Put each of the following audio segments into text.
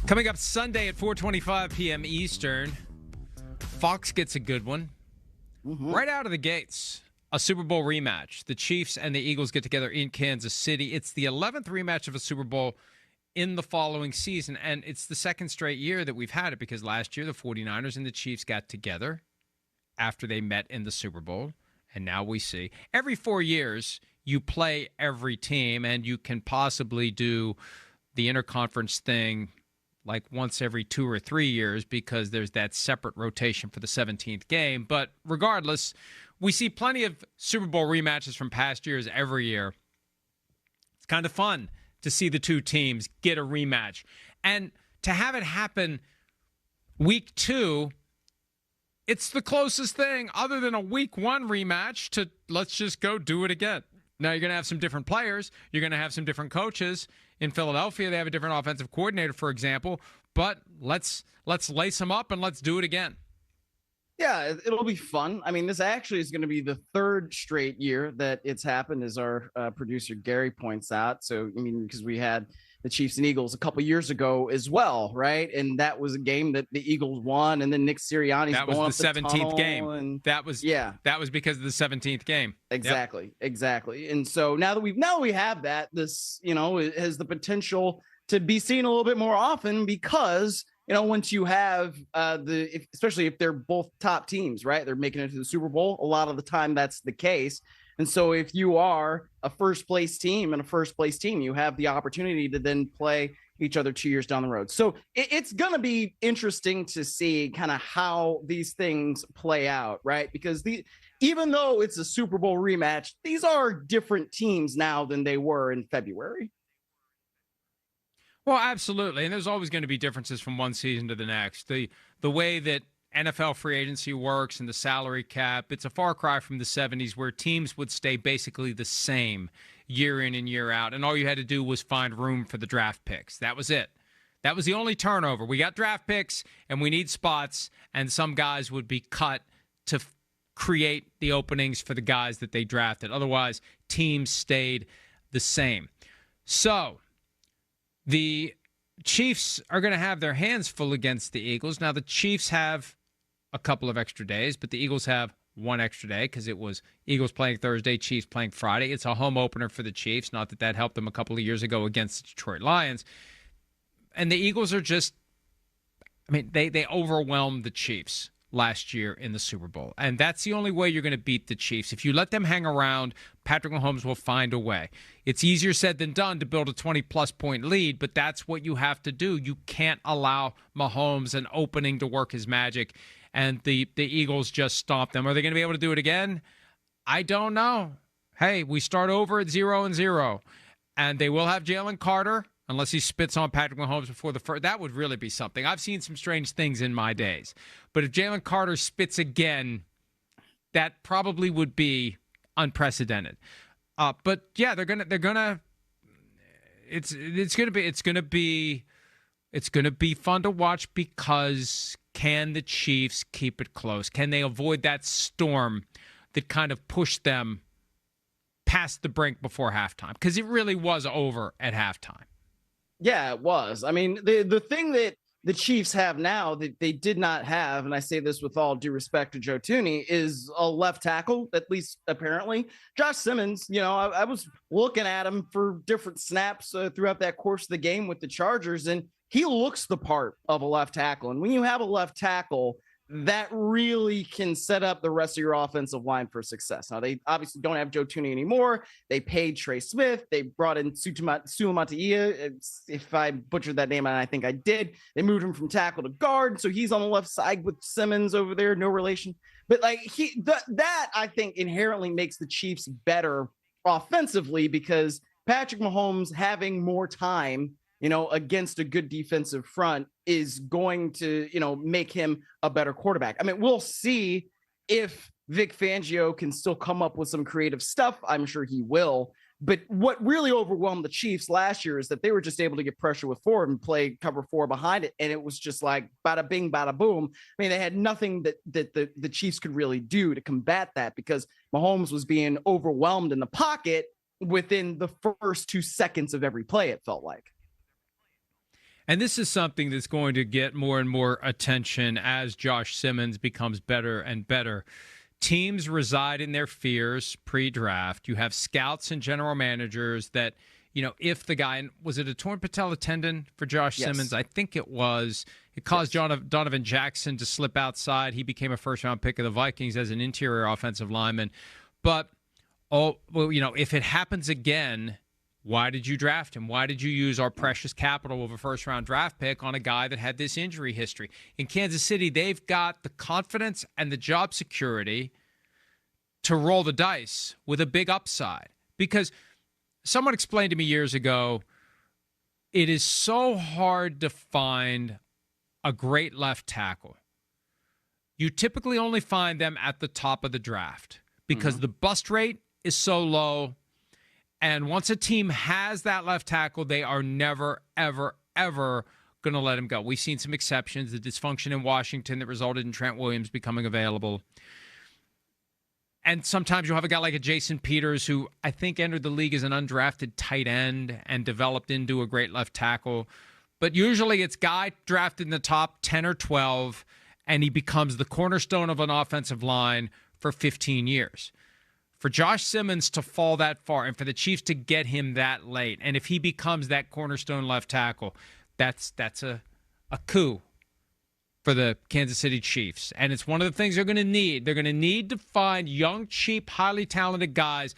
Coming up Sunday at 4:25 p.m. Eastern, Fox gets a good one. Right out of the gates, a Super Bowl rematch. The Chiefs and the Eagles get together in Kansas City. It's the 11th rematch of a Super Bowl in the following season, and it's the second straight year that we've had it because last year the 49ers and the Chiefs got together after they met in the Super Bowl, and now we see every 4 years you play every team, and you can possibly do the interconference thing like once every 2 or 3 years because there's that separate rotation for the 17th game. But regardless, we see plenty of Super Bowl rematches from past years every year. It's kind of fun to see the two teams get a rematch. And to have it happen week 2, it's the closest thing other than a week 1 rematch to let's just go do it again. Now, you're going to have some different players. You're going to have some different coaches. In Philadelphia, they have a different offensive coordinator, for example. But let's lace them up and let's do it again. Yeah, it'll be fun. I mean, this actually is going to be the 3rd straight year that it's happened, as our producer Gary points out. So, I mean, because we had the Chiefs and Eagles a couple years ago as well, right? And that was a game that the Eagles won, and then Nick Sirianni's that was going the up the 17th game. And that was because of the 17th game. Exactly. And so now that we have that, this it has the potential to be seen a little bit more often because once you have especially if they're both top teams, right? They're making it to the Super Bowl. A lot of the time that's the case. And so if you are a first place team and a first place team, you have the opportunity to then play each other 2 years down the road. So it's going to be interesting to see kind of how these things play out, right? Because even though it's a Super Bowl rematch, these are different teams now than they were in February. Well, absolutely. And there's always going to be differences from one season to the next. The way that NFL free agency works and the salary cap, it's a far cry from the 70s where teams would stay basically the same year in and year out. And all you had to do was find room for the draft picks. That was it. That was the only turnover. We got draft picks and we need spots, and some guys would be cut to create the openings for the guys that they drafted. Otherwise, teams stayed the same. So the Chiefs are going to have their hands full against the Eagles. Now, the Chiefs have a couple of extra days, but the Eagles have one extra day because it was Eagles playing Thursday, Chiefs playing Friday. It's a home opener for the Chiefs. Not that helped them a couple of years ago against the Detroit Lions. And the Eagles are just, they overwhelmed the Chiefs last year in the Super Bowl. And that's the only way you're going to beat the Chiefs. If you let them hang around, Patrick Mahomes will find a way. It's easier said than done to build a 20-plus point lead, but that's what you have to do. You can't allow Mahomes an opening to work his magic, and the Eagles just stomped them. Are they going to be able to do it again? I don't know. Hey, we start over at 0-0, and they will have Jalen Carter, unless he spits on Patrick Mahomes before the first. That would really be something. I've seen some strange things in my days. But if Jalen Carter spits again, that probably would be unprecedented. But yeah, they're gonna it's gonna be fun to watch because can the Chiefs keep it close? Can they avoid that storm that kind of pushed them past the brink before halftime? Because it really was over at halftime. Yeah, it was. I mean, the thing that the Chiefs have now that they did not have, and I say this with all due respect to Joe Thuney, is a left tackle, at least apparently. Josh Simmons, I was looking at him for different snaps throughout that course of the game with the Chargers, and he looks the part of a left tackle. And when you have a left tackle, that really can set up the rest of your offensive line for success. Now, they obviously don't have Joe Thuney anymore. They paid Trey Smith. They brought in Suamataia. If I butchered that name, and I think I did, they moved him from tackle to guard. So he's on the left side with Simmons over there, no relation. But that I think inherently makes the Chiefs better offensively because Patrick Mahomes having more time against a good defensive front is going to, make him a better quarterback. I mean, we'll see if Vic Fangio can still come up with some creative stuff. I'm sure he will. But what really overwhelmed the Chiefs last year is that they were just able to get pressure with Ford and play cover 4 behind it. And it was just like bada bing, bada boom. I mean, they had nothing that the Chiefs could really do to combat that because Mahomes was being overwhelmed in the pocket within the first 2 seconds of every play, it felt like. And this is something that's going to get more and more attention as Josh Simmons becomes better and better. Teams reside in their fears pre-draft. You have scouts and general managers that, if the guy, was it a torn patella tendon for Josh Simmons? I think it was. It caused Donovan Jackson to slip outside. He became a first-round pick of the Vikings as an interior offensive lineman. But, if it happens again, why did you draft him? Why did you use our precious capital of a first-round draft pick on a guy that had this injury history? In Kansas City, they've got the confidence and the job security to roll the dice with a big upside. Because someone explained to me years ago, it is so hard to find a great left tackle. You typically only find them at the top of the draft because the bust rate is so low. And once a team has that left tackle, they are never, ever, ever going to let him go. We've seen some exceptions, the dysfunction in Washington that resulted in Trent Williams becoming available. And sometimes you'll have a guy like a Jason Peters, who I think entered the league as an undrafted tight end and developed into a great left tackle. But usually it's guy drafted in the top 10 or 12, and he becomes the cornerstone of an offensive line for 15 years. For Josh Simmons to fall that far and for the Chiefs to get him that late, and if he becomes that cornerstone left tackle, that's a coup for the Kansas City Chiefs. And it's one of the things they're going to need. They're going to need to find young, cheap, highly talented guys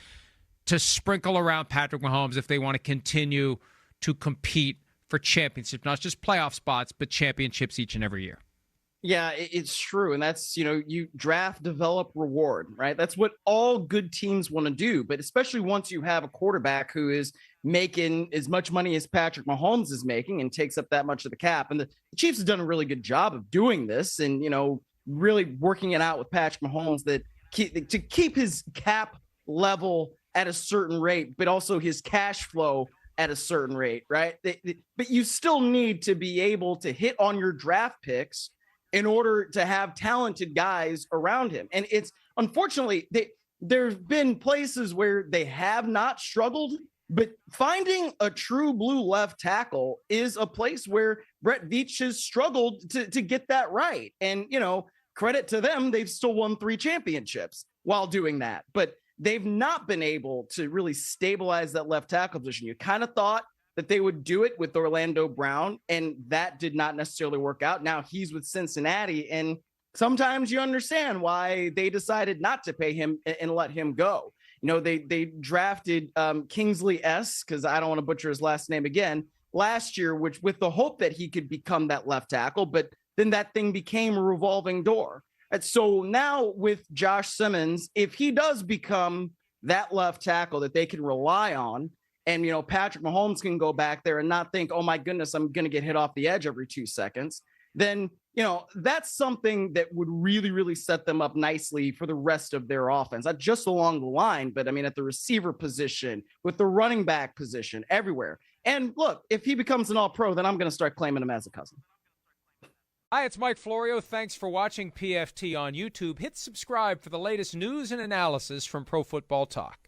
to sprinkle around Patrick Mahomes if they want to continue to compete for championships, not just playoff spots, but championships each and every year. Yeah, it's true. And that's, you draft, develop, reward, right? That's what all good teams want to do. But especially once you have a quarterback who is making as much money as Patrick Mahomes is making and takes up that much of the cap. And the Chiefs have done a really good job of doing this and, really working it out with Patrick Mahomes to keep his cap level at a certain rate, but also his cash flow at a certain rate, right? But you still need to be able to hit on your draft picks in order to have talented guys around him. And it's unfortunately, there's been places where they have not struggled, but finding a true blue left tackle is a place where Brett Veach has struggled to get that right. And, credit to them, they've still won 3 championships while doing that. But they've not been able to really stabilize that left tackle position. You kind of thought that they would do it with Orlando Brown, and that did not necessarily work out. Now he's with Cincinnati, and sometimes you understand why they decided not to pay him and let him go. They drafted Kingsley S, because I don't want to butcher his last name again, last year, which with the hope that he could become that left tackle, but then that thing became a revolving door. And so now with Josh Simmons, if he does become that left tackle that they can rely on, and, Patrick Mahomes can go back there and not think, oh, my goodness, I'm going to get hit off the edge every 2 seconds, then, that's something that would really, really set them up nicely for the rest of their offense, not just along the line, but at the receiver position, with the running back position, everywhere. And look, if he becomes an all-pro, then I'm going to start claiming him as a cousin. Hi, it's Mike Florio. Thanks for watching PFT on YouTube. Hit subscribe for the latest news and analysis from Pro Football Talk.